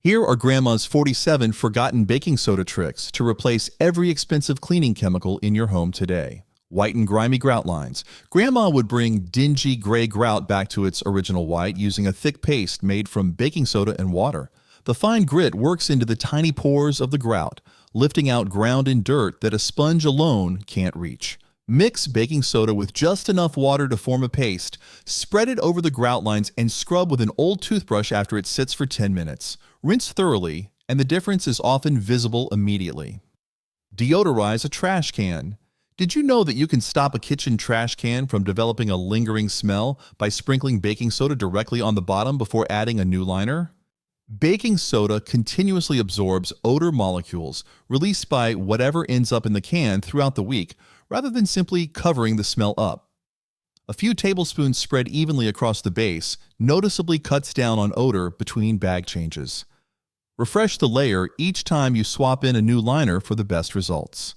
Here are Grandma's 47 forgotten baking soda tricks to replace every expensive cleaning chemical in your home today. White and grimy grout lines. Grandma would bring dingy gray grout back to its original white using a thick paste made from baking soda and water. The fine grit works into the tiny pores of the grout, lifting out ground and dirt that a sponge alone can't reach. Mix baking soda with just enough water to form a paste, spread it over the grout lines, and scrub with an old toothbrush after it sits for 10 minutes. Rinse thoroughly, and the difference is often visible immediately. Deodorize a trash can. Did you know that you can stop a kitchen trash can from developing a lingering smell by sprinkling baking soda directly on the bottom before adding a new liner? Baking soda continuously absorbs odor molecules released by whatever ends up in the can throughout the week, rather than simply covering the smell up. A few tablespoons spread evenly across the base noticeably cuts down on odor between bag changes. Refresh the layer each time you swap in a new liner for the best results.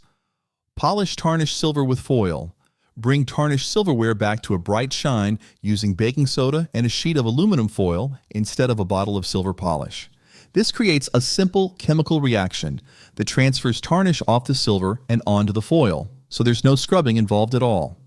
Polish tarnished silver with foil. Bring tarnished silverware back to a bright shine using baking soda and a sheet of aluminum foil instead of a bottle of silver polish. This creates a simple chemical reaction that transfers tarnish off the silver and onto the foil, so there's no scrubbing involved at all.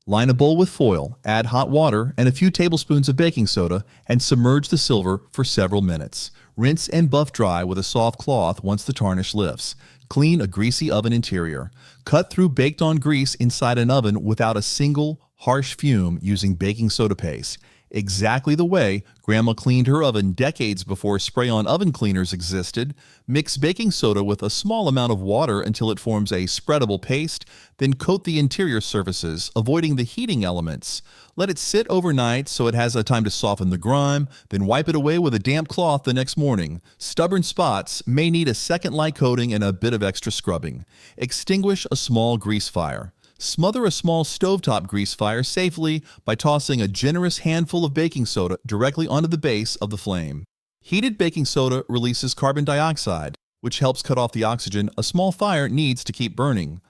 Line a bowl with foil, add hot water and a few tablespoons of baking soda, and submerge the silver for several minutes. Rinse and buff dry with a soft cloth once the tarnish lifts. Clean a greasy oven interior. Cut through baked-on grease inside an oven without a single harsh fume using baking soda paste. Exactly the way Grandma cleaned her oven decades before spray-on oven cleaners existed. Mix baking soda with a small amount of water until it forms a spreadable paste, then coat the interior surfaces, avoiding the heating elements. Let it sit overnight so it has a time to soften the grime, then wipe it away with a damp cloth the next morning. Stubborn spots may need a second light coating and a bit of extra scrubbing. Extinguish a small grease fire. Smother a small stovetop grease fire safely by tossing a generous handful of baking soda directly onto the base of the flame. Heated baking soda releases carbon dioxide, which helps cut off the oxygen a small fire needs to keep burning.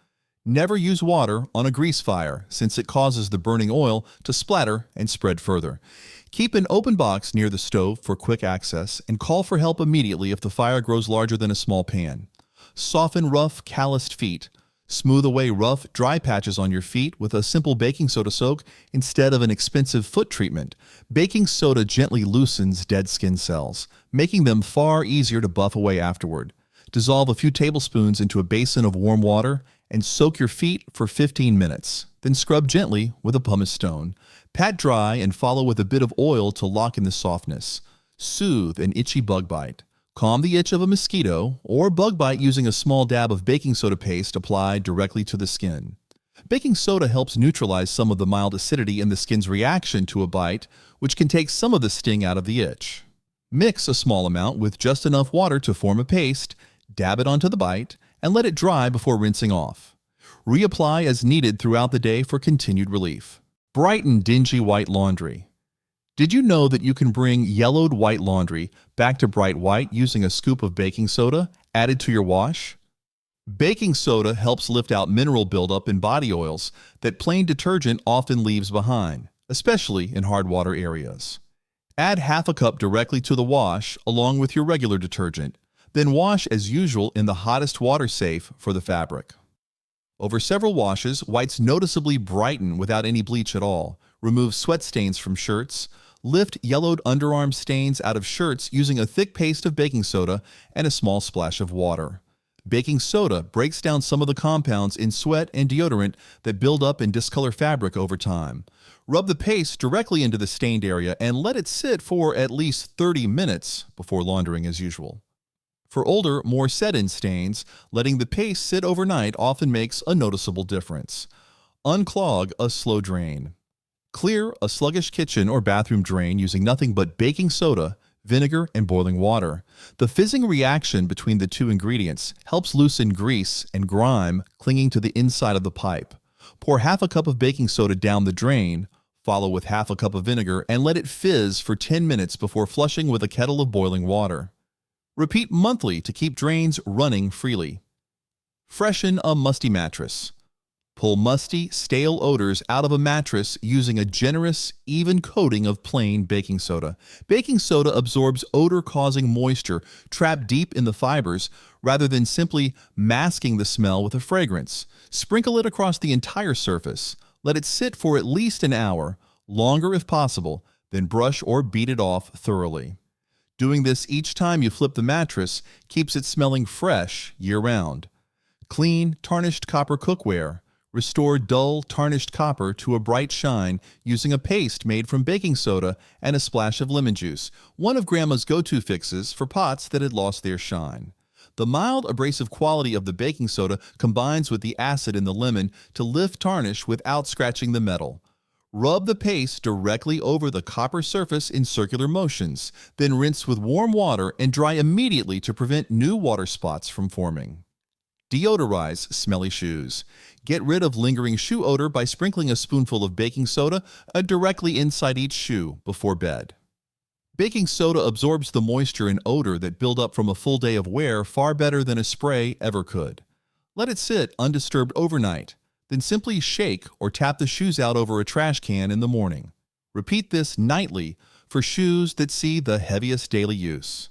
Never use water on a grease fire, since it causes the burning oil to splatter and spread further. Keep an open box near the stove for quick access, and call for help immediately if the fire grows larger than a small pan. Soften rough, calloused feet. Smooth away rough, dry patches on your feet with a simple baking soda soak instead of an expensive foot treatment. Baking soda gently loosens dead skin cells, making them far easier to buff away afterward. Dissolve a few tablespoons into a basin of warm water and soak your feet for 15 minutes. Then scrub gently with a pumice stone. Pat dry and follow with a bit of oil to lock in the softness. Soothe an itchy bug bite. Calm the itch of a mosquito or bug bite using a small dab of baking soda paste applied directly to the skin. Baking soda helps neutralize some of the mild acidity in the skin's reaction to a bite, which can take some of the sting out of the itch. Mix a small amount with just enough water to form a paste, dab it onto the bite, and let it dry before rinsing off. Reapply as needed throughout the day for continued relief. Brighten dingy white laundry. Did you know that you can bring yellowed white laundry back to bright white using a scoop of baking soda added to your wash? Baking soda helps lift out mineral buildup in body oils that plain detergent often leaves behind, especially in hard water areas. Add half a cup directly to the wash along with your regular detergent, then wash as usual in the hottest water safe for the fabric. Over several washes, whites noticeably brighten without any bleach at all. Remove sweat stains from shirts. Lift yellowed underarm stains out of shirts using a thick paste of baking soda and a small splash of water. Baking soda breaks down some of the compounds in sweat and deodorant that build up and discolor fabric over time. Rub the paste directly into the stained area and let it sit for at least 30 minutes before laundering as usual. For older, more set-in stains, letting the paste sit overnight often makes a noticeable difference. Unclog a slow drain. Clear a sluggish kitchen or bathroom drain using nothing but baking soda, vinegar, and boiling water. The fizzing reaction between the two ingredients helps loosen grease and grime clinging to the inside of the pipe. Pour half a cup of baking soda down the drain, follow with half a cup of vinegar, and let it fizz for 10 minutes before flushing with a kettle of boiling water. Repeat monthly to keep drains running freely. Freshen a musty mattress. Pull musty, stale odors out of a mattress using a generous, even coating of plain baking soda. Baking soda absorbs odor-causing moisture trapped deep in the fibers rather than simply masking the smell with a fragrance. Sprinkle it across the entire surface. Let it sit for at least an hour, longer if possible, then brush or beat it off thoroughly. Doing this each time you flip the mattress keeps it smelling fresh year-round. Clean, tarnished copper cookware. Restore dull, tarnished copper to a bright shine using a paste made from baking soda and a splash of lemon juice, one of Grandma's go-to fixes for pots that had lost their shine. The mild, abrasive quality of the baking soda combines with the acid in the lemon to lift tarnish without scratching the metal. Rub the paste directly over the copper surface in circular motions, then rinse with warm water and dry immediately to prevent new water spots from forming. Deodorize smelly shoes. Get rid of lingering shoe odor by sprinkling a spoonful of baking soda directly inside each shoe before bed. Baking soda absorbs the moisture and odor that build up from a full day of wear far better than a spray ever could. Let it sit undisturbed overnight, then simply shake or tap the shoes out over a trash can in the morning. Repeat this nightly for shoes that see the heaviest daily use.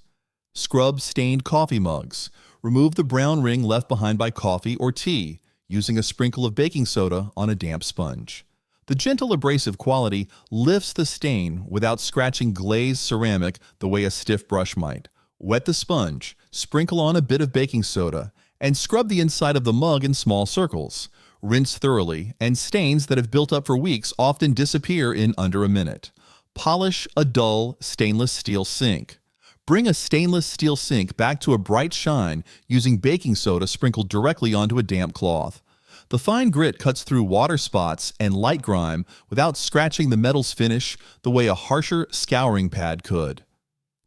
Scrub stained coffee mugs. Remove the brown ring left behind by coffee or tea, using a sprinkle of baking soda on a damp sponge. The gentle abrasive quality lifts the stain without scratching glazed ceramic the way a stiff brush might. Wet the sponge, sprinkle on a bit of baking soda, and scrub the inside of the mug in small circles. Rinse thoroughly, and stains that have built up for weeks often disappear in under a minute. Polish a dull stainless steel sink. Bring a stainless steel sink back to a bright shine using baking soda sprinkled directly onto a damp cloth. The fine grit cuts through water spots and light grime without scratching the metal's finish the way a harsher scouring pad could.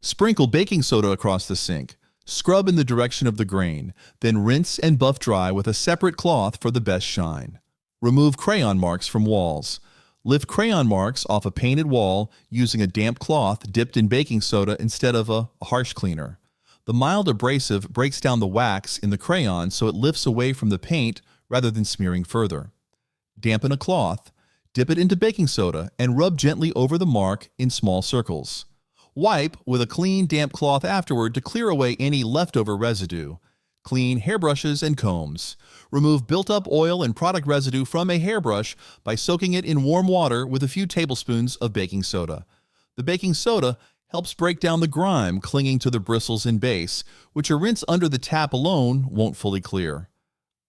Sprinkle baking soda across the sink. Scrub in the direction of the grain, then rinse and buff dry with a separate cloth for the best shine. Remove crayon marks from walls. Lift crayon marks off a painted wall using a damp cloth dipped in baking soda instead of a harsh cleaner. The mild abrasive breaks down the wax in the crayon so it lifts away from the paint rather than smearing further. Dampen a cloth, dip it into baking soda, and rub gently over the mark in small circles. Wipe with a clean, damp cloth afterward to clear away any leftover residue. Clean hairbrushes and combs. Remove built-up oil and product residue from a hairbrush by soaking it in warm water with a few tablespoons of baking soda. The baking soda helps break down the grime clinging to the bristles and base, which a rinse under the tap alone won't fully clear.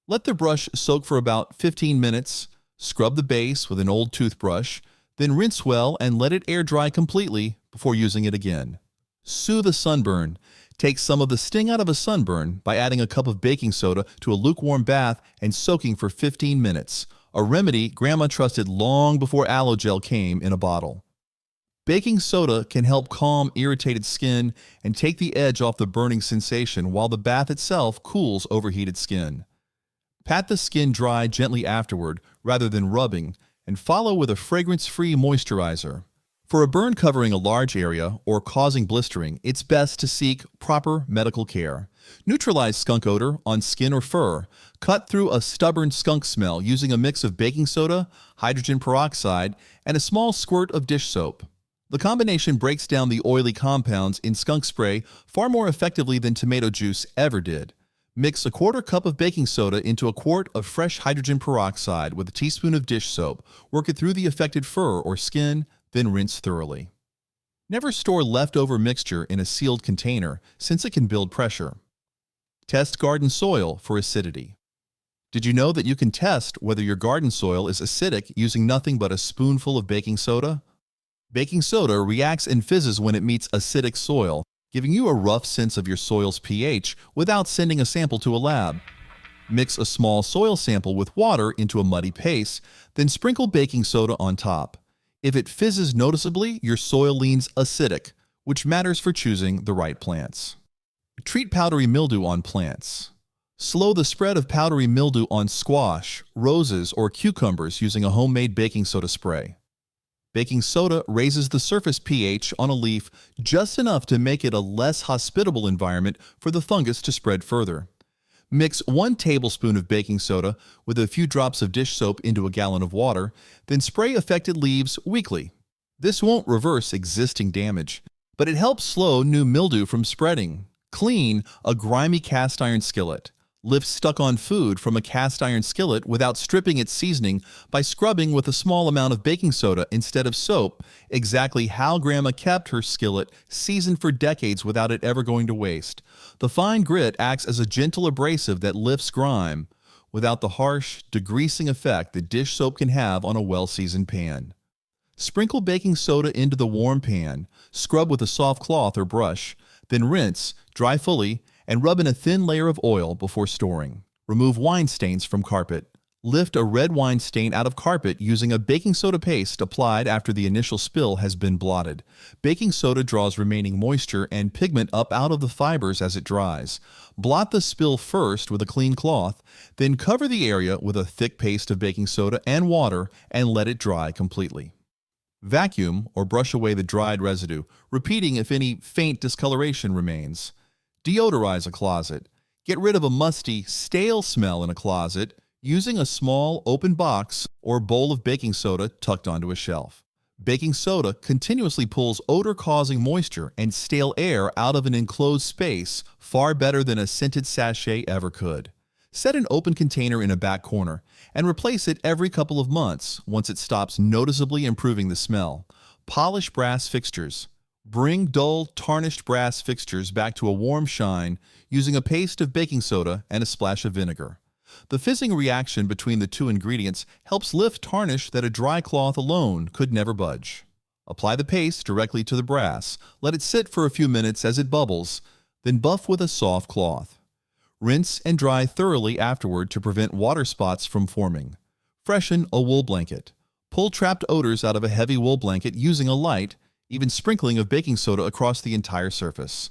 Let the brush soak for about 15 minutes. Scrub the base with an old toothbrush, then rinse well and let it air dry completely before using it again. Soothe a sunburn. Take some of the sting out of a sunburn by adding a cup of baking soda to a lukewarm bath and soaking for 15 minutes, a remedy Grandma trusted long before aloe gel came in a bottle. Baking soda can help calm irritated skin and take the edge off the burning sensation while the bath itself cools overheated skin. Pat the skin dry gently afterward rather than rubbing, and follow with a fragrance-free moisturizer. For a burn covering a large area or causing blistering, it's best to seek proper medical care. Neutralize skunk odor on skin or fur. Cut through a stubborn skunk smell using a mix of baking soda, hydrogen peroxide, and a small squirt of dish soap. The combination breaks down the oily compounds in skunk spray far more effectively than tomato juice ever did. Mix a quarter cup of baking soda into a quart of fresh hydrogen peroxide with a teaspoon of dish soap. Work it through the affected fur or skin, then rinse thoroughly. Never store leftover mixture in a sealed container since it can build pressure. Test garden soil for acidity. Did you know that you can test whether your garden soil is acidic using nothing but a spoonful of baking soda? Baking soda reacts and fizzes when it meets acidic soil, giving you a rough sense of your soil's pH without sending a sample to a lab. Mix a small soil sample with water into a muddy paste, then sprinkle baking soda on top. If it fizzes noticeably, your soil leans acidic, which matters for choosing the right plants. Treat powdery mildew on plants. Slow the spread of powdery mildew on squash, roses, or cucumbers using a homemade baking soda spray. Baking soda raises the surface pH on a leaf just enough to make it a less hospitable environment for the fungus to spread further. Mix 1 tablespoon of baking soda with a few drops of dish soap into a gallon of water, then spray affected leaves weekly. This won't reverse existing damage, but it helps slow new mildew from spreading. Clean a grimy cast iron skillet. Lift stuck-on food from a cast iron skillet without stripping its seasoning by scrubbing with a small amount of baking soda instead of soap, exactly how Grandma kept her skillet seasoned for decades without it ever going to waste. The fine grit acts as a gentle abrasive that lifts grime, without the harsh, degreasing effect that dish soap can have on a well-seasoned pan. Sprinkle baking soda into the warm pan, scrub with a soft cloth or brush, then rinse, dry fully, and rub in a thin layer of oil before storing. Remove wine stains from carpet. Lift a red wine stain out of carpet using a baking soda paste applied after the initial spill has been blotted. Baking soda draws remaining moisture and pigment up out of the fibers as it dries. Blot the spill first with a clean cloth, then cover the area with a thick paste of baking soda and water and let it dry completely. Vacuum or brush away the dried residue, repeating if any faint discoloration remains. Deodorize a closet. Get rid of a musty, stale smell in a closet using a small, open box or bowl of baking soda tucked onto a shelf. Baking soda continuously pulls odor-causing moisture and stale air out of an enclosed space far better than a scented sachet ever could. Set an open container in a back corner and replace it every couple of months once it stops noticeably improving the smell. Polish brass fixtures. Bring dull, tarnished brass fixtures back to a warm shine using a paste of baking soda and a splash of vinegar. The fizzing reaction between the two ingredients helps lift tarnish that a dry cloth alone could never budge. Apply the paste directly to the brass. Let it sit for a few minutes as it bubbles, then buff with a soft cloth. Rinse and dry thoroughly afterward to prevent water spots from forming. Freshen a wool blanket. Pull trapped odors out of a heavy wool blanket using a light, even sprinkling of baking soda across the entire surface.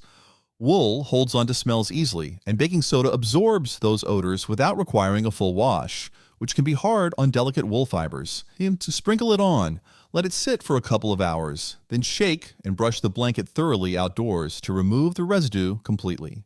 Wool holds onto smells easily, and baking soda absorbs those odors without requiring a full wash, which can be hard on delicate wool fibers. To sprinkle it on, let it sit for a couple of hours, then shake and brush the blanket thoroughly outdoors to remove the residue completely.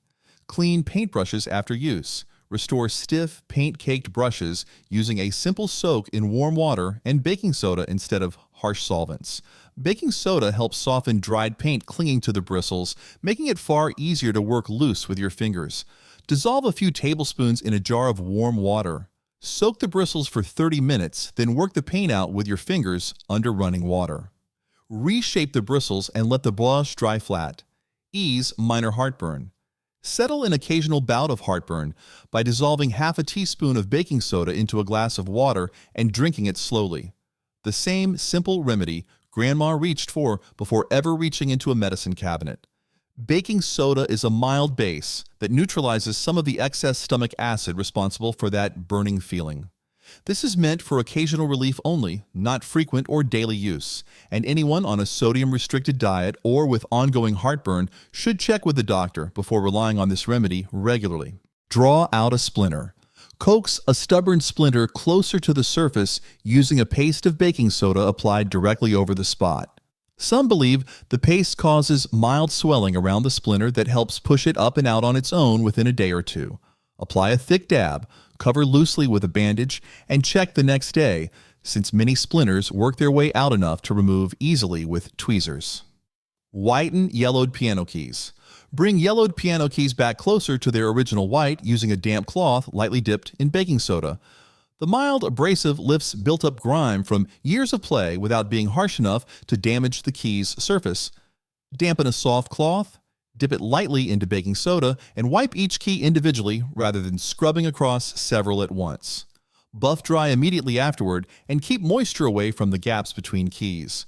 Clean paintbrushes after use. Restore stiff, paint-caked brushes using a simple soak in warm water and baking soda instead of harsh solvents. Baking soda helps soften dried paint clinging to the bristles, making it far easier to work loose with your fingers. Dissolve a few tablespoons in a jar of warm water. Soak the bristles for 30 minutes, then work the paint out with your fingers under running water. Reshape the bristles and let the brush dry flat. Ease minor heartburn. Settle an occasional bout of heartburn by dissolving half a teaspoon of baking soda into a glass of water and drinking it slowly. The same simple remedy Grandma reached for before ever reaching into a medicine cabinet. Baking soda is a mild base that neutralizes some of the excess stomach acid responsible for that burning feeling. This is meant for occasional relief only, not frequent or daily use, and anyone on a sodium-restricted diet or with ongoing heartburn should check with the doctor before relying on this remedy regularly. Draw out a splinter. Coax a stubborn splinter closer to the surface using a paste of baking soda applied directly over the spot. Some believe the paste causes mild swelling around the splinter that helps push it up and out on its own within a day or two. Apply a thick dab, cover loosely with a bandage, and check the next day, since many splinters work their way out enough to remove easily with tweezers. Whiten yellowed piano keys. Bring yellowed piano keys back closer to their original white using a damp cloth lightly dipped in baking soda. The mild abrasive lifts built-up grime from years of play without being harsh enough to damage the key's surface. Dampen a soft cloth, dip it lightly into baking soda, and wipe each key individually rather than scrubbing across several at once. Buff dry immediately afterward and keep moisture away from the gaps between keys.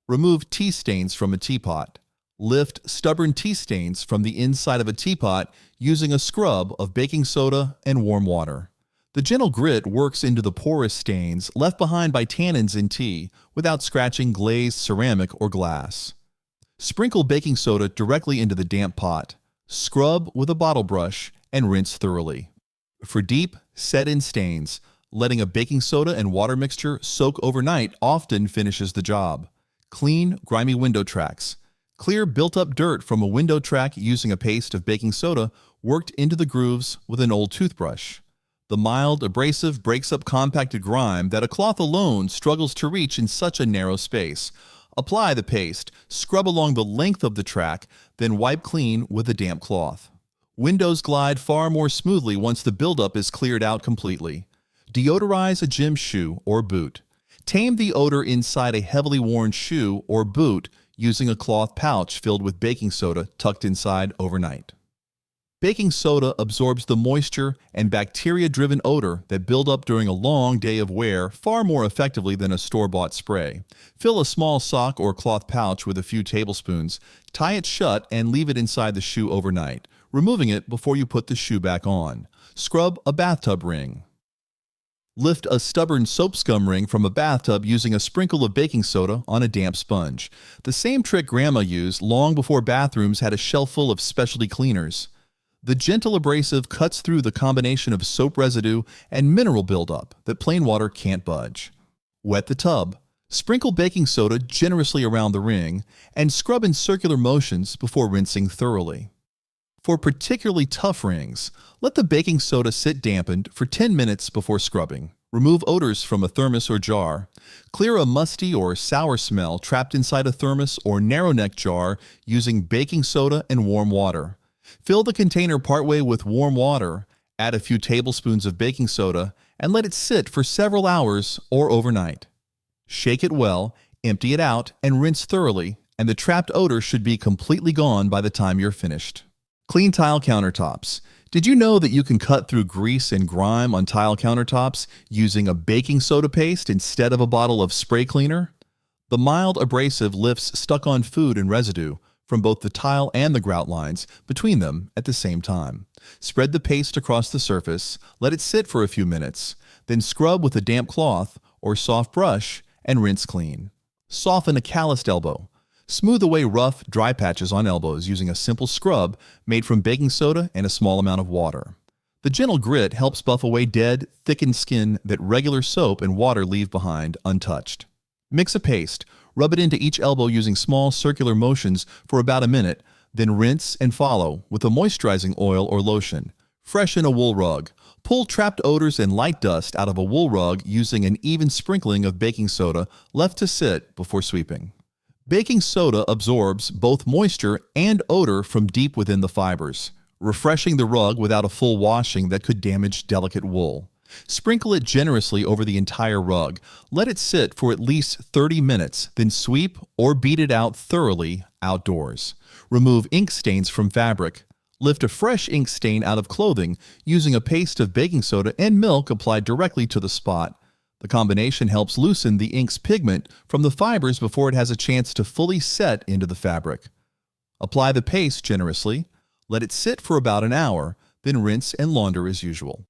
Remove tea stains from a teapot. Lift stubborn tea stains from the inside of a teapot using a scrub of baking soda and warm water. The gentle grit works into the porous stains left behind by tannins in tea without scratching glazed ceramic or glass. Sprinkle baking soda directly into the damp pot. Scrub with a bottle brush and rinse thoroughly. For deep, set-in stains, letting a baking soda and water mixture soak overnight often finishes the job. Clean, grimy window tracks. Clear built-up dirt from a window track using a paste of baking soda worked into the grooves with an old toothbrush. The mild abrasive breaks up compacted grime that a cloth alone struggles to reach in such a narrow space. Apply the paste, scrub along the length of the track, then wipe clean with a damp cloth. Windows glide far more smoothly once the buildup is cleared out completely. Deodorize a gym shoe or boot. Tame the odor inside a heavily worn shoe or boot using a cloth pouch filled with baking soda tucked inside overnight. Baking soda absorbs the moisture and bacteria-driven odor that build up during a long day of wear far more effectively than a store-bought spray. Fill a small sock or cloth pouch with a few tablespoons, tie it shut, and leave it inside the shoe overnight, removing it before you put the shoe back on. Scrub a bathtub ring. Lift a stubborn soap scum ring from a bathtub using a sprinkle of baking soda on a damp sponge. The same trick Grandma used long before bathrooms had a shelf full of specialty cleaners. The gentle abrasive cuts through the combination of soap residue and mineral buildup that plain water can't budge. Wet the tub. Sprinkle baking soda generously around the ring and scrub in circular motions before rinsing thoroughly. For particularly tough rings, let the baking soda sit dampened for 10 minutes before scrubbing. Remove odors from a thermos or jar. Clear a musty or sour smell trapped inside a thermos or narrow neck jar using baking soda and warm water. Fill the container partway with warm water, add a few tablespoons of baking soda, and let it sit for several hours or overnight. Shake it well, empty it out, and rinse thoroughly, and the trapped odor should be completely gone by the time you're finished. Clean tile countertops. Did you know that you can cut through grease and grime on tile countertops using a baking soda paste instead of a bottle of spray cleaner? The mild abrasive lifts stuck-on food and residue from both the tile and the grout lines between them at the same time. Spread the paste across the surface, let it sit for a few minutes, then scrub with a damp cloth or soft brush and rinse clean. Soften a calloused elbow. Smooth away rough, dry patches on elbows using a simple scrub made from baking soda and a small amount of water. The gentle grit helps buff away dead, thickened skin that regular soap and water leave behind untouched. Mix a paste. Rub it into each elbow using small circular motions for about a minute, then rinse and follow with a moisturizing oil or lotion. Freshen a wool rug. Pull trapped odors and light dust out of a wool rug using an even sprinkling of baking soda left to sit before sweeping. Baking soda absorbs both moisture and odor from deep within the fibers, refreshing the rug without a full washing that could damage delicate wool. Sprinkle it generously over the entire rug. Let it sit for at least 30 minutes, then sweep or beat it out thoroughly outdoors. Remove ink stains from fabric. Lift a fresh ink stain out of clothing using a paste of baking soda and milk applied directly to the spot. The combination helps loosen the ink's pigment from the fibers before it has a chance to fully set into the fabric. Apply the paste generously. Let it sit for about an hour, then rinse and launder as usual.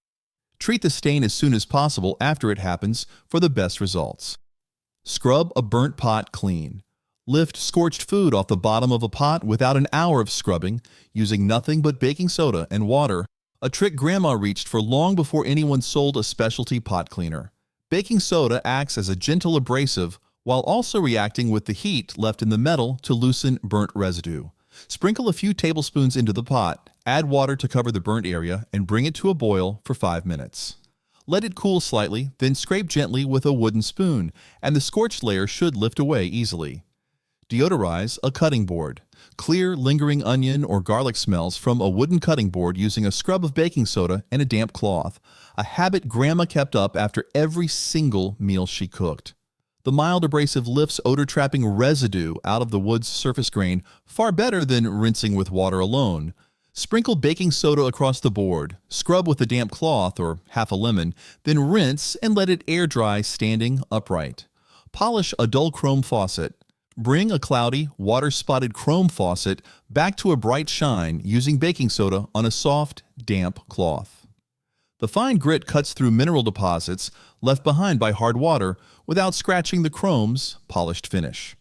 Treat the stain as soon as possible after it happens for the best results. Scrub a burnt pot clean. Lift scorched food off the bottom of a pot without an hour of scrubbing, using nothing but baking soda and water, a trick Grandma reached for long before anyone sold a specialty pot cleaner. Baking soda acts as a gentle abrasive while also reacting with the heat left in the metal to loosen burnt residue. Sprinkle a few tablespoons into the pot, add water to cover the burnt area, and bring it to a boil for 5 minutes. Let it cool slightly, then scrape gently with a wooden spoon, and the scorched layer should lift away easily. Deodorize a cutting board. Clear, lingering onion or garlic smells from a wooden cutting board using a scrub of baking soda and a damp cloth, a habit Grandma kept up after every single meal she cooked. The mild abrasive lifts odor-trapping residue out of the wood's surface grain far better than rinsing with water alone. Sprinkle baking soda across the board, scrub with a damp cloth or half a lemon, then rinse and let it air dry standing upright. Polish a dull chrome faucet. Bring a cloudy, water-spotted chrome faucet back to a bright shine using baking soda on a soft, damp cloth. The fine grit cuts through mineral deposits left behind by hard water without scratching the chrome's polished finish.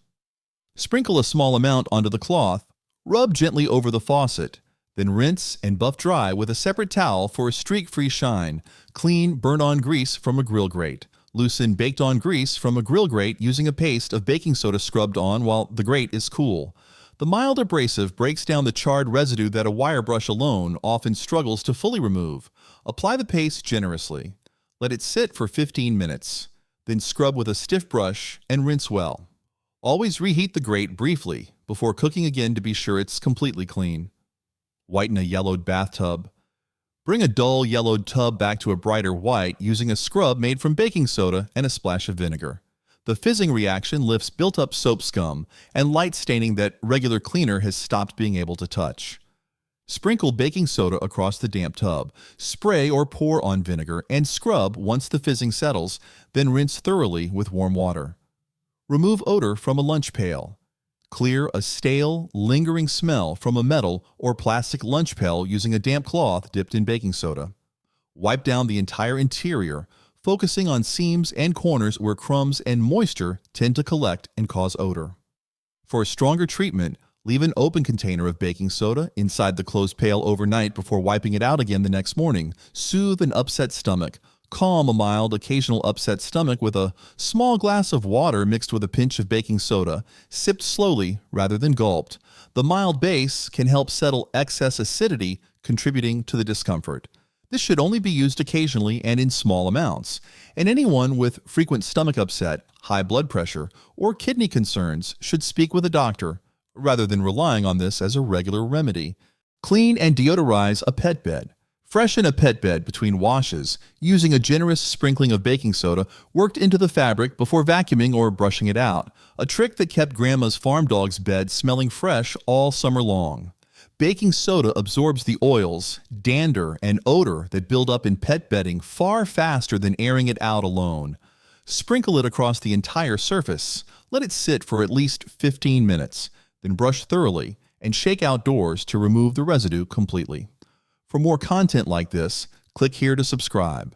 Sprinkle a small amount onto the cloth, rub gently over the faucet, then rinse and buff dry with a separate towel for a streak-free shine. Clean burnt-on grease from a grill grate. Loosen baked-on grease from a grill grate using a paste of baking soda scrubbed on while the grate is cool. The The mild abrasive breaks down the charred residue that a wire brush alone often struggles to fully remove. Apply the paste generously. Let it sit for 15 minutes. Then scrub with a stiff brush and rinse well. Always reheat the grate briefly before cooking again to be sure it's completely clean. Whiten a yellowed bathtub. Bring a dull yellowed tub back to a brighter white using a scrub made from baking soda and a splash of vinegar. The fizzing reaction lifts built-up soap scum and light staining that regular cleaner has stopped being able to touch. Sprinkle baking soda across the damp tub, spray or pour on vinegar, and scrub once the fizzing settles, then rinse thoroughly with warm water. Remove odor from a lunch pail. Clear a stale, lingering smell from a metal or plastic lunch pail using a damp cloth dipped in baking soda. Wipe down the entire interior, focusing on seams and corners where crumbs and moisture tend to collect and cause odor. For a stronger treatment, leave an open container of baking soda inside the closed pail overnight before wiping it out again the next morning. Soothe an upset stomach. Calm a mild, occasional upset stomach with a small glass of water mixed with a pinch of baking soda, sipped slowly rather than gulped. The mild base can help settle excess acidity, contributing to the discomfort. This should only be used occasionally and in small amounts. And anyone with frequent stomach upset, high blood pressure, or kidney concerns should speak with a doctor, rather than relying on this as a regular remedy. Clean and deodorize a pet bed. Freshen a pet bed between washes using a generous sprinkling of baking soda worked into the fabric before vacuuming or brushing it out, a trick that kept Grandma's farm dog's bed smelling fresh all summer long. Baking soda absorbs the oils, dander, and odor that build up in pet bedding far faster than airing it out alone. Sprinkle it across the entire surface. Let it sit for at least 15 minutes, then brush thoroughly and shake outdoors to remove the residue completely. For more content like this, click here to subscribe.